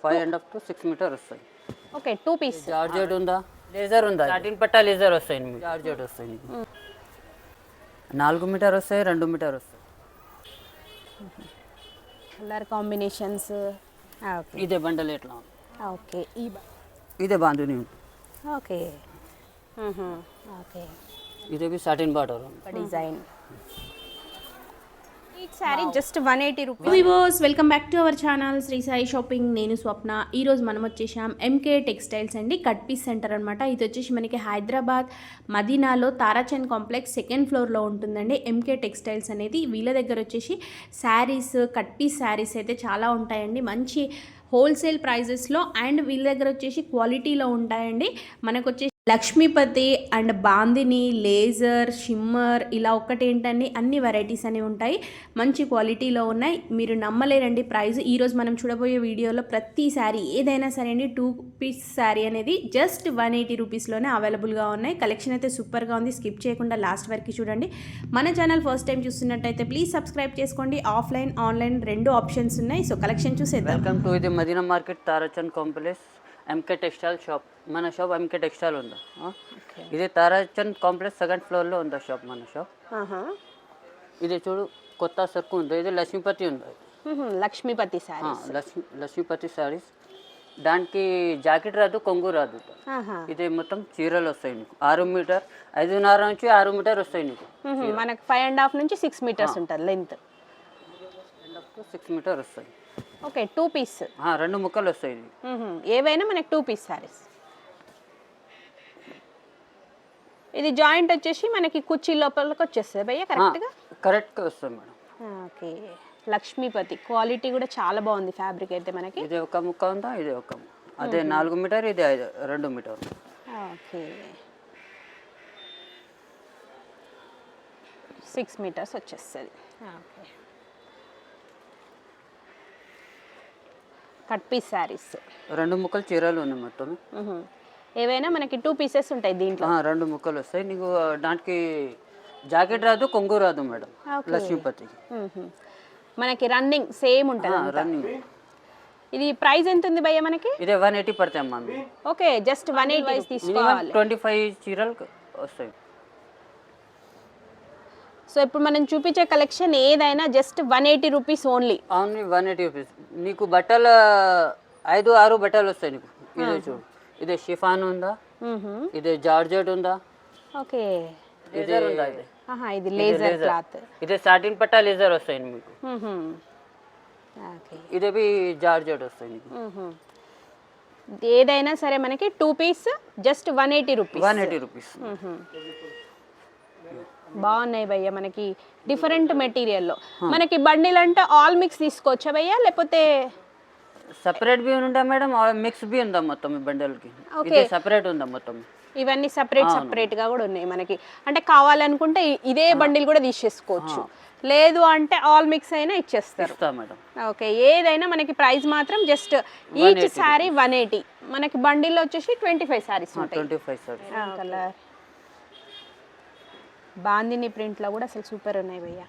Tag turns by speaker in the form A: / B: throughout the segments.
A: 5.5 to 6 metre వస్తాయి.
B: Okay 2 piece.
A: Georgette ఉందా, laser ఉందా, సాటిన్ పట్టా లేజర్ వస్తాయి, జార్జెట్ వస్తాయి నీకు. 4 మీటర్ వస్తాయి, 2 మీటర్ వస్తాయి.
B: Colour combinations. ఓకే
A: ఇదే బండల్ ఎట్లా ఉంది,
B: ఓకే
A: ఇదే బాంధుని ఉంది.
B: ఓకే ఓకే
A: ఇదే బి సాటిన్ బార్డర్ ఉంది.
B: డిజైన్. ఈ శారీ జస్ట్ 180 రూపీస్.
C: వివోస్ welcome back to our channel Shri Sai shopping. నేను స్వప్న. ఈరోజు మనం వచ్చేసాం ఎంకే టెక్స్టైల్స్ అండి, కట్ పీస్ సెంటర్ అనమాట. ఇది వచ్చేసి మనకి హైదరాబాద్ మదీనాలో తారాచంద్ కాంప్లెక్స్ 2nd ఫ్లోర్లో ఉంటుందండి ఎంకే టెక్స్టైల్స్ అనేది. వీళ్ళ దగ్గర వచ్చేసి శారీస్, కట్ పీస్ శారీస్ అయితే చాలా ఉంటాయండి, మంచి హోల్సేల్ ప్రైజెస్లో. అండ్ వీళ్ళ దగ్గర వచ్చేసి క్వాలిటీలో ఉంటాయండి. మనకు వచ్చేసి Lakshmipati and bandhani, laser, shimmer ఇలా ఒక్కటేంటండి అన్ని వెరైటీస్ అనేవి ఉంటాయి, మంచి క్వాలిటీలో ఉన్నాయి. మీరు నమ్మలేరండి ప్రైస్. ఈరోజు మనం చూడబోయే వీడియోలో ప్రతి శారీ ఏదైనా సరే అండి 2 పీస్ శారీ అనేది జస్ట్ 180 రూపీస్లోనే అవైలబుల్గా ఉన్నాయి. కలెక్షన్ అయితే సూపర్గా ఉంది, స్కిప్ చేయకుండా లాస్ట్ వరకు చూడండి. మన ఛానల్ ఫస్ట్ టైం చూస్తున్నట్టయితే ప్లీజ్ సబ్స్క్రైబ్ చేసుకోండి. ఆఫ్లైన్ ఆన్లైన్ 2 ఆప్షన్స్ ఉన్నాయి. సో కలెక్షన్ చూసేద్దాం.
A: వెల్కమ్ టు ఇది Madina market Tarachand complex MK textile shop. మన షాప్ ఎంకే టెక్స్టైల్ ఉందా, ఇది తారాచంద్ కాంప్లెక్స్ 2nd ఫ్లోర్లో ఉందా షాప్, మన షాప్. ఇది చూడు కొత్త సరుకు ఉంది, ఇది లక్ష్మీపతి ఉంది.
B: లక్ష్మీపతి శారీ.
A: లక్ష్మీపతి శారీస్, దానికి జాకెట్ రాదు, కొంగు రాదు. ఇది మొత్తం చీరలు వస్తాయి నీకు. 6 మీటర్ 5.5 నుంచి 6 మీటర్ వస్తాయి నీకు.
B: మనకు 5.5 నుంచి 6 మీటర్స్ ఉంటుంది లెంత్.
A: 6 మీటర్ వస్తాయి.
B: Okay 2 piece.
A: 2 ముక్కలు వస్తాయి.
B: ఏవైనా మనకి 2 పీస్ శారీస్. ఇది జాయింట్ వచ్చేసి మనకి కుర్చీ లోపలికి వచ్చేస్తుంది భయ్య, కరెక్ట్గా
A: కరెక్ట్గా వస్తుంది మేడం.
B: ఓకే లక్ష్మీపతి క్వాలిటీ కూడా చాలా బాగుంది ఫ్యాబ్రిక్ అయితే మనకి.
A: ఇది ఒక ముక్క ఉందా, ఇది ఒక అదే 4 మీటర్, ఇది 2 మీటర్.
B: ఓకే 6 మీటర్స్ వచ్చేస్తుంది. Okay cut piece saris.
A: 2 ముక్కలు చీరలు ఉన్నాయి మొత్తం.
B: ఏవైనా మనకి 2 పీసెస్ ఉంటాయి దీంట్లో.
A: 2 ముక్కలు వస్తాయి నీకు. దానికి జాకెట్ రాదు, కొంగు రాదు మేడం లక్ష్మీపతికి.
B: మనకి రన్నింగ్ సేమ్ ఉంటుంది.
A: రన్నింగ్.
B: ఇది ప్రైస్ ఎంత ఉంది భయ్య మనకి?
A: ఇదే 180 పడతాయి అమ్మా.
B: ఓకే జస్ట్ 180 తీసుకోవాలి.
A: 25 చీరలు వస్తాయి.
B: సో ఇప్పుడు మనం చూపించే కలెక్షన్ ఏదైనా just 180 rupees only.
A: Only 180 rupees. నీకు బట్టలు 5-6 బట్టలు వస్తాయి నీకు. ఇదే చూడు, ఇదే షిఫాన్ ఉందా, ఇదే జార్జెట్ ఉందా.
B: ఓకే
A: లేజర్ ఉందా,
B: ఇది లేజర్ క్లాత్.
A: ఇదే సాటిన్ పట్టా లేజర్ వస్తాయి మీకు. ఇదే బి జార్జెట్ వస్తాయి నీకు.
B: ఏదైనా సరే మనకి 2 పీస్ జస్ట్ 180 రూపీస్.
A: 180 రూపీస్.
B: బాగున్నాయి భయ్య, మనకి డిఫరెంట్ మెటీరియల్లో. మనకి బండిల్ అంటే ఆల్ మిక్స్ తీసుకోవచ్చా భయ్య, లేకపోతే
A: సపరేట్ బి ఉందా మేడం, మిక్స్ బి ఉందా మొత్తం ఈ బండల్కి? ఇది సపరేట్ ఉందా మొత్తం?
B: ఇవన్నీ సపరేట్ గా కూడా ఉన్నాయి మనకి. అంటే కావాలనుకుంటే ఇదే బండిల్ కూడా తీసేసుకోవచ్చు, లేదు అంటే ఆల్ మిక్స్ అయినా ఇచ్చేస్తారు
A: మేడం.
B: ఓకే ఏదైనా మనకి ప్రైస్ మాత్రం జస్ట్ ఈచ్ శారీ 180. మనకి బండిల్ వచ్చేసి 25 శారీస్ ఉంటాయి.
A: 25 శారీస్.
B: కలర్ బాందిని ప్రింట్లో కూడా అసలు సూపర్ ఉన్నాయి భయ్య.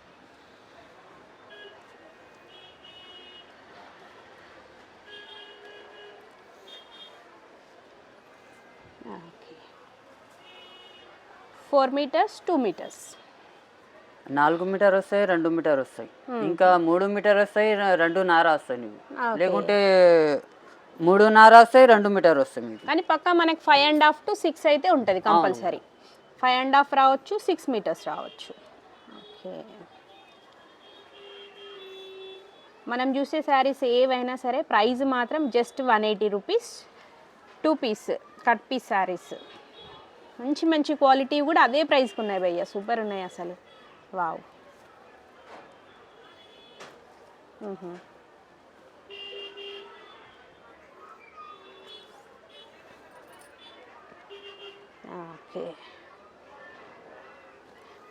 B: Okay 4 metres 2 metres.
A: 4 మీటర్ వస్తాయి, 2 మీటర్ వస్తాయి, ఇంకా 3 మీటర్ వస్తాయి, 2.5 వస్తాయి నీకు. లేకుంటే 3.5 వస్తాయి, 2 మీటర్ వస్తాయి మీకు.
B: కానీ పక్కా మనకి 5.5 to 6 అయితే ఉంటుంది కంపల్సరీ. 5.5 రావచ్చు, 6 మీటర్స్ రావచ్చు. ఓకే మనం చూసే శారీస్ ఏవైనా సరే ప్రైస్ మాత్రం just 180 rupees. 2 piece cut piece saris, మంచి మంచి క్వాలిటీ కూడా అదే ప్రైస్కి ఉన్నాయి భయ్య, సూపర్ ఉన్నాయి అసలు. వావ్ ఓకే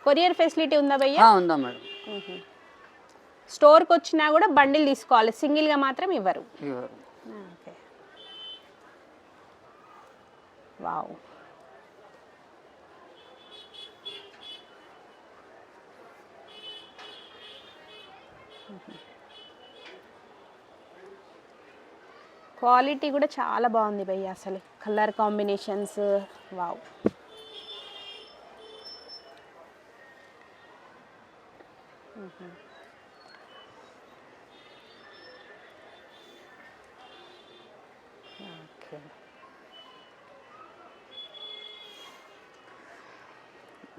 B: కొరియర్ ఫెసిలిటీ ఉందా భయ్య?
A: ఉందా మేడం.
B: స్టోర్కి వచ్చినా కూడా బండిల్ తీసుకోవాలి, సింగిల్గా మాత్రం ఇవ్వరు. ఓకే వావ్ క్వాలిటీ కూడా చాలా బాగుంది భయ్య, అసలు కలర్ కాంబినేషన్స్ వావ్. ఓకే,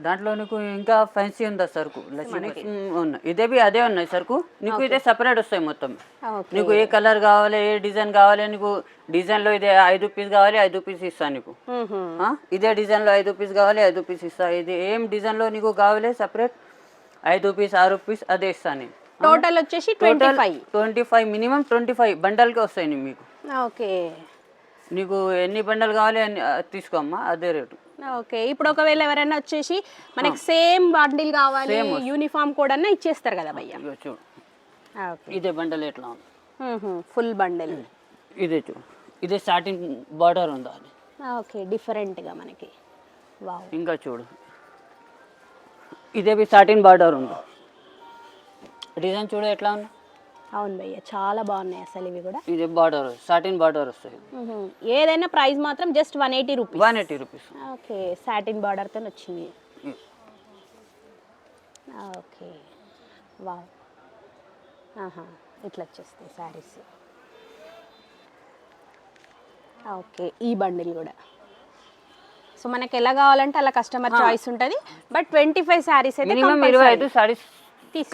A: దాంట్లో నీకు ఇంకా ఫ్యాన్సీ ఉందా సరుకు ఉన్నాయి, ఇదే బి అదే ఉన్నాయి సరుకు. నీకు ఇదే సపరేట్ వస్తాయి మొత్తం.
B: ఓకే
A: నీకు ఏ కలర్ కావాలి, ఏ డిజైన్ కావాలి, నీకు డిజైన్లో ఇదే 5 పీస్ కావాలి, 5 పీస్ ఇస్తాను నీకు. ఇదే డిజైన్లో 5 పీస్ కావాలి, 5 పీస్ ఇస్తాను. ఇది ఏం డిజైన్లో నీకు కావాలి సపరేట్ 5 పీస్, 6 పీస్ అదే ఇస్తాను నేను.
B: టోటల్ వచ్చేసి
A: 25 మినిమం 25 బండల్కి వస్తాయి మీకు.
B: ఓకే
A: నీకు ఎన్ని బండలు కావాలి అన్ని తీసుకోమ్మా, అదే రేటు.
B: ఓకే, ఇప్పుడు ఒకవేళ ఎవరైనా వచ్చేసి మనకి సేమ్ బండిల్ కావాలి, యూనిఫామ్ కూడా ఇచ్చేస్తారు కదా భయ్య.
A: ఇగో చూడు,
B: ఓకే
A: ఇదే బండల్ ఎట్లా ఉంది,
B: ఫుల్ బండిల్.
A: ఇదే చూడు, ఇదే సాటిన్ బార్డర్ ఉందా అది.
B: ఓకే, డిఫరెంట్గా మనకి వావ్.
A: ఇంకా చూడు, ఇదే బి సాటిన్ బార్డర్ ఉంది. డిజైన్ చూడు ఎట్లా ఉంది.
B: అవును భయ్య, చాలా బాగున్నాయి అసలు ఇవి కూడా.
A: ఇదే బార్డర్ సాటిన్ బార్డర్ వస్తాయి.
B: ఏదైనా ప్రైస్ మాత్రం just 180 rupees.
A: 180 rupees.
B: Okay, satin బార్డర్తో వచ్చింది. ఓకే వావ్, ఇట్లా వచ్చేస్తాయి శారీస్. ఓకే, ఈ బండిల్ కూడా సో మనకి ఎలా కావాలంటే అలా కస్టమర్ చాయిస్ ఉంటుంది. బట్ 25 శారీస్ అయితే
A: మినిమం 25 సారీస్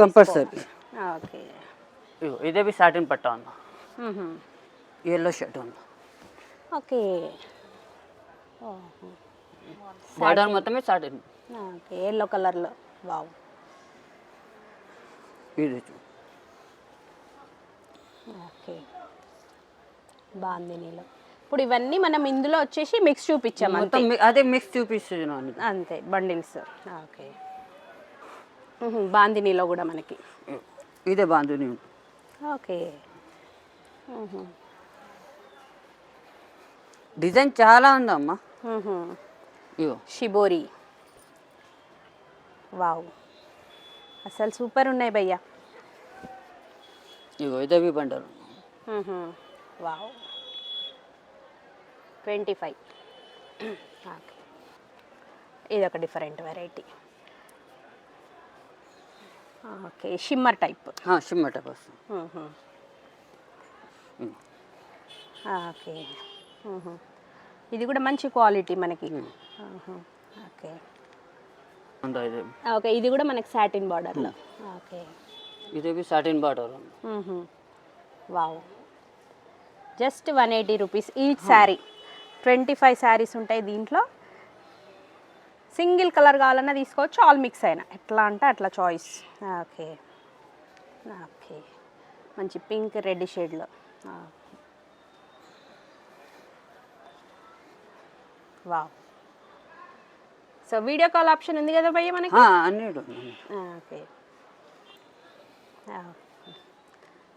A: కంపల్సరీ.
B: ఓకే,
A: ఇదే బి సాటిన్ పట్టా ఉందా, ఎల్లో షర్ట్ ఉందా.
B: ఓకే
A: బార్డర్ మొత్తమే సాటిన్.
B: ఓకే, ఎల్లో కలర్లో వావ్.
A: ఇది చూడు,
B: ఓకే బాగుంది నీలో. ఇప్పుడు ఇవన్నీ మనం ఇందులో వచ్చేసి మిక్స్ చూపించాము
A: మొత్తం అదే మిక్స్ చూపిస్తున్నాను
B: అంతే బండిల్స్. ఓకే, బాందినీలో కూడా మనకి
A: ఇదే బాంధుని.
B: ఓకే,
A: డిజైన్ చాలా ఉందమ్మా. ఇగో
B: షిబోరి వావ్, అసలు సూపర్ ఉన్నాయి భయ్య.
A: ఇగో ఇదే బి బండల్
B: వావ్ 25. ఓకే, ఇది ఒక different variety. Okay, shimmer type.
A: Shimmer type వస్తుంది.
B: ఓకే, ఇది కూడా మంచి క్వాలిటీ మనకి. ఓకే
A: ఉందా ఇదే.
B: ఓకే, ఇది కూడా మనకి సాటిన్ బార్డర్లో. ఓకే,
A: ఇదే బి సాటిన్ బార్డర్ ఉంది.
B: Wow, just 180 rupees each sari. 25 saris ఉంటాయి దీంట్లో. సింగిల్ కలర్ కావాలన్నా తీసుకోవచ్చు, ఆల్ మిక్స్ అయినా ఎట్లా అంటే అట్లా చాయిస్. ఓకే ఓకే, మంచి పింక్ రెడ్ షేడ్లో. Wow, so video call option ఉంది కదా భయ్య మనకి.
A: అన్నీ
B: ఓకే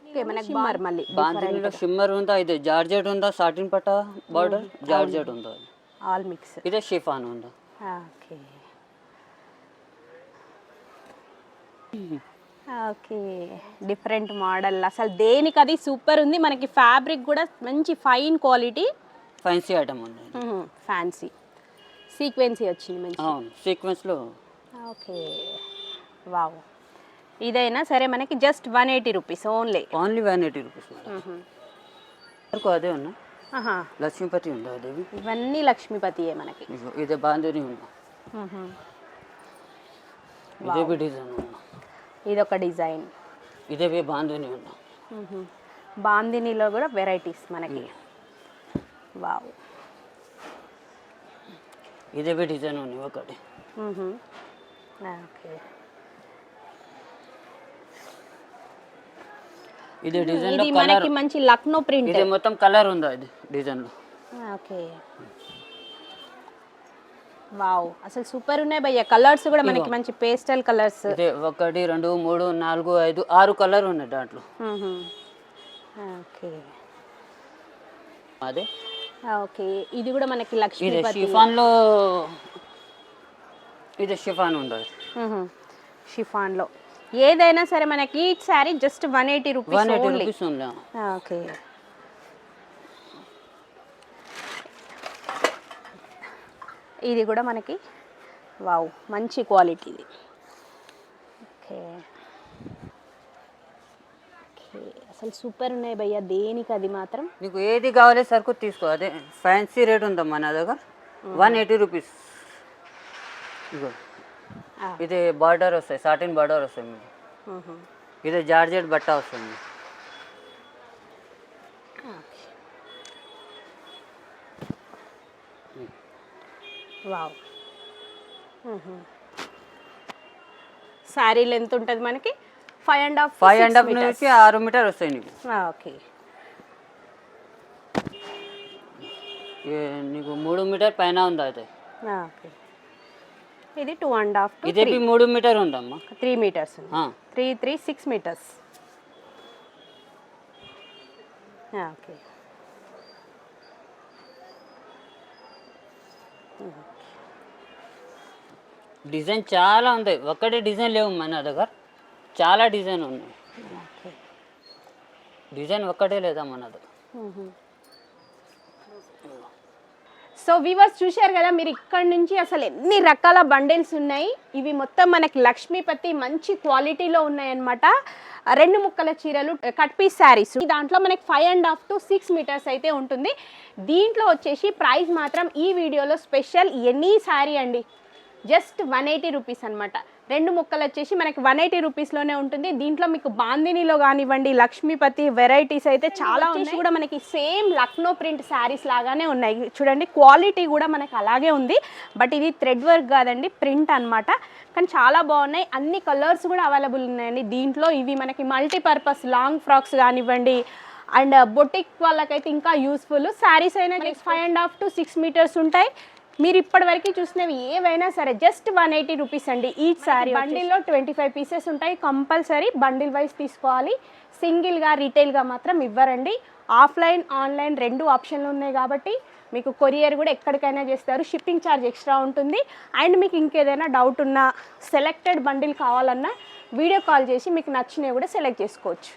B: ఓకే, మనకి షిమ్మర్ మళ్ళీ
A: బాంధనీలో షిమ్మర్ ఉందా, ఇదే జార్జెట్ ఉందా, సాటిన్ పట్టా బార్డర్ జార్జెట్ ఉందా,
B: ఆల్ మిక్స్.
A: ఇదే షిఫాన్ ఉందా.
B: ఓకే ఓకే, డిఫరెంట్ మోడల్, అసలు దేనికి అది సూపర్ ఉంది. మనకి ఫ్యాబ్రిక్ కూడా మంచి ఫైన్ క్వాలిటీ,
A: ఫ్యాన్సీ ఐటమ్ ఉంది.
B: ఫ్యాన్సీ సీక్వెన్సీ వచ్చింది మంచి.
A: అవును, సీక్వెన్స్లో.
B: ఓకే వావ్, ఇదైనా సరే మనకి జస్ట్ 180 రూపీస్ ఓన్లీ.
A: 180 రూపీస్ వరకు అదే ఉన్నా. లక్ష్మీపతి ఉందా అదేవి.
B: ఇవన్నీ లక్ష్మీపతియే మనకి.
A: ఇదే బాంధుని ఉందా, ఇదే బి డిజైన్ ఉందా,
B: ఇదొక డిజైన్.
A: ఇదే బి బాంధుని ఉందా.
B: బాందినీలో కూడా వెరైటీస్ మనకి. వావ్,
A: ఇదే బి డిజైన్ ఉంది ఒకటి.
B: ఓకే,
A: ఇది డిజైన్
B: ఇది మనకి మంచి లక్నో ప్రింట్.
A: ఇది మొత్తం కలర్ ఉందా ఇది డిజైన్ లో.
B: ఓకే వావ్, అసలు సూపర్ ఉన్నాయి భయ్య. కలర్స్ కూడా మనకి మంచి పేస్టల్ కలర్స్.
A: ఇది 1 2 3 4 5 6 కలర్ ఉన్నాయి దాంట్లో.
B: ఓకే
A: అదే.
B: ఓకే, ఇది కూడా మనకి
A: ఇది
B: లక్ష్మీపతి.
A: షిఫాన్ లో, ఇది షిఫాన్ ఉంది.
B: షిఫాన్ లో ఏదైనా సరే మనకి each sari just 180 rupees only.
A: ఉంది.
B: ఓకే ఇది కూడా మనకి వావ్ మంచి క్వాలిటీ ఇది. ఓకే ఓకే, అసలు సూపర్ ఉన్నాయి భయ్య, దేనికి అది మాత్రం.
A: నీకు ఏది కావాలి సరుకు తీసుకో, అదే ఫ్యాన్సీ రేట్ ఉందమ్మా నా దగ్గర 180 రూపీస్. ఇగో ఇది బార్డర్ వస్తాయి, సాటిన్ బార్డర్ వస్తాయి మీకు. ఇది జార్జెట్ బట్ట వస్తుంది.
B: వావ్. శారీ లెంత్ ఉంటుంది మనకి 5.5
A: నుంచి 6 మీటర్ వస్తాయి నీకు.
B: ఓకే,
A: నీకు 3 మీటర్ పైన ఉంది అయితే.
B: ఓకే, ఇది 2.5 to
A: ఇది 3 మీటర్ ఉందమ్మా.
B: 3 మీటర్స్. 6 మీటర్స్. ఓకే,
A: డిజైన్ చాలా ఉంది, ఒక్కటే డిజైన్ లేవు మన దగ్గర, చాలా డిజైన్ ఉన్నాయి. డిజైన్ ఒక్కటే లేదా మన దగ్గర.
B: సో వీవర్స్ చూశారు కదా మీరు, ఇక్కడ నుంచి అసలు ఎన్ని రకాల బండిల్స్ ఉన్నాయి. ఇవి మొత్తం మనకి లక్ష్మీపతి మంచి క్వాలిటీలో ఉన్నాయన్నమాట. 2 ముక్కల చీరలు, కట్ పీస్ శారీస్. దాంట్లో మనకి 5.5 to 6 మీటర్స్ అయితే ఉంటుంది. దీంట్లో వచ్చేసి ప్రైస్ మాత్రం ఈ వీడియోలో స్పెషల్ ఎనీ శారీ అండి, జస్ట్ 180 రూపీస్ అనమాట. 2 ముక్కలు వచ్చేసి మనకి 180 రూపీస్లోనే ఉంటుంది. దీంట్లో మీకు బాందినీలో కానివ్వండి, లక్ష్మీపతి వెరైటీస్ అయితే చాలా ఉన్నాయి. కూడా మనకి సేమ్ లక్నో ప్రింట్ శారీస్ లాగానే ఉన్నాయి. చూడండి క్వాలిటీ కూడా మనకి అలాగే ఉంది, బట్ ఇది థ్రెడ్ వర్క్ కాదండి, ప్రింట్ అనమాట. కానీ చాలా బాగున్నాయి. అన్ని కలర్స్ కూడా అవైలబుల్ ఉన్నాయండి దీంట్లో. ఇవి మనకి మల్టీపర్పస్ లాంగ్ ఫ్రాక్స్ కానివ్వండి, అండ్ బొటిక్ వాళ్ళకైతే ఇంకా యూస్ఫుల్. శారీస్ అయినా 5.5 to 6 మీటర్స్ ఉంటాయి. మీరు ఇప్పటివరకు చూసినవి ఏవైనా సరే జస్ట్ 180 రూపీస్ అండి ఈచ్ శారీ. బండిల్లో 25 పీసెస్ ఉంటాయి. కంపల్సరీ బండిల్ వైజ్ తీసుకోవాలి, సింగిల్గా రీటైల్గా మాత్రం ఇవ్వరండి. ఆఫ్లైన్ ఆన్లైన్ 2 ఆప్షన్లు ఉన్నాయి కాబట్టి మీకు కొరియర్ కూడా ఎక్కడికైనా చేస్తారు. షిప్పింగ్ ఛార్జ్ ఎక్స్ట్రా ఉంటుంది. అండ్ మీకు ఇంకేదైనా డౌట్ ఉన్నా, సెలెక్టెడ్ బండిల్ కావాలన్నా వీడియో కాల్ చేసి మీకు నచ్చినవి కూడా సెలెక్ట్ చేసుకోవచ్చు.